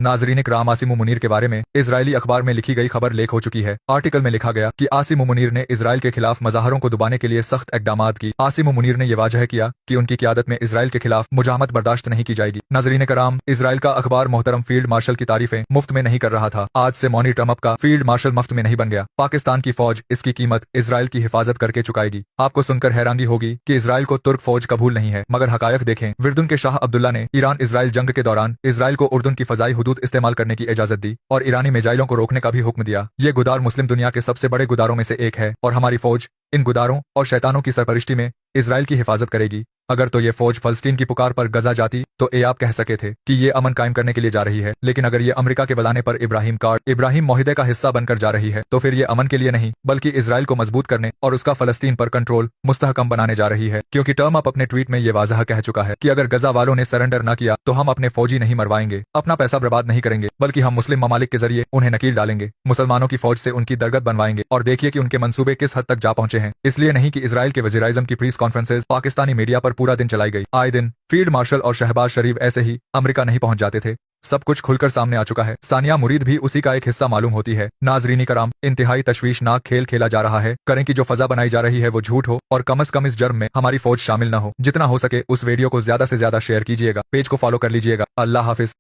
नाजरीन इकराम, आसिम मुनीर के बारे में इजरायली अखबार में लिखी गई खबर लीक हो चुकी है। आर्टिकल में लिखा गया कि आसिम मुनीर ने इजराइल के खिलाफ मजाहरों को दबाने के लिए सख्त इकदामात की। आसिम मुनीर ने यह वाजह किया कि उनकी क़यादत में इजराइल के खिलाफ मुजाहमत बर्दाश्त नहीं की जाएगी। नाजरीन कराम, इजराइल का अखबार मोहतरम फील्ड मार्शल की तारीफें मुफ्त में नहीं कर रहा था। आज से मौनी ट्रम्प का फील्ड मार्शल मुफ्त में नहीं बन गया। पाकिस्तान की फौज इसकी कीमत इजराइल की हिफाजत करके चुकाएगी। आपको सुनकर हैरानी होगी कि इजराइल को तुर्क फौज कबूल नहीं है, मगर हकायक देखें। विरदुन के शाह अब्दुल्ला ने ईरान इजराइल जंग के दौरान इजराइल को उर्दुन की फजाई हुदूद इस्तेमाल करने की इजाजत दी और ईरानी मिसाइलों को रोकने का भी हुक्म दिया। ये गुदार मुस्लिम दुनिया के सबसे बड़े गुदारों में से एक है और हमारी फौज इन गुदारों और शैतानों की सरपरिश्ती में इजराइल की हिफाजत करेगी। अगर तो ये फौज फलस्तीन की पुकार पर गजा जाती तो ये आप कह सके थे कि ये अमन कायम करने के लिए जा रही है, लेकिन अगर ये अमेरिका के बुलाने पर इब्राहिम मुआहिदे का हिस्सा बनकर जा रही है तो फिर ये अमन के लिए नहीं बल्कि इजराइल को मजबूत करने और उसका फलस्तीन पर कंट्रोल मुस्तहकम बनाने जा रही है। क्योंकि ट्रम्प अपने ट्वीट में ये वाजह कह चुका है कि अगर गजा वालों ने सरेंडर न किया तो हम अपने फौजी नहीं मरवाएंगे, अपना पैसा बर्बाद नहीं करेंगे, बल्कि हम मुस्लिम ममालिक के जरिए उन्हें नकील डालेंगे, मुसलमानों की फौज से उनकी दरगत बनवाएंगे। और देखिए कि उनके मंसूबे किस हद तक जा पहुंचे हैं। इसलिए नहीं कि इजराइल के वज़ीर-ए-आज़म की प्रेस कॉन्फ्रेंसेज पाकिस्तानी मीडिया पर पूरा दिन चलाई गई। आए दिन फील्ड मार्शल और शहबाज शरीफ ऐसे ही अमेरिका नहीं पहुंच जाते थे। सब कुछ खुलकर सामने आ चुका है। सानिया मुरीद भी उसी का एक हिस्सा मालूम होती है। नाजरीनी कराम, इंतहाई तशवीशनाक खेल खेला जा रहा है। करें कि जो फजा बनाई जा रही है वो झूठ हो और कम से कम इस जर्म में हमारी फौज शामिल न हो। जितना हो सके उस वीडियो को ज्यादा से ज्यादा शेयर कीजिएगा, पेज को फॉलो कर लीजिएगा। अल्लाह हाफिज।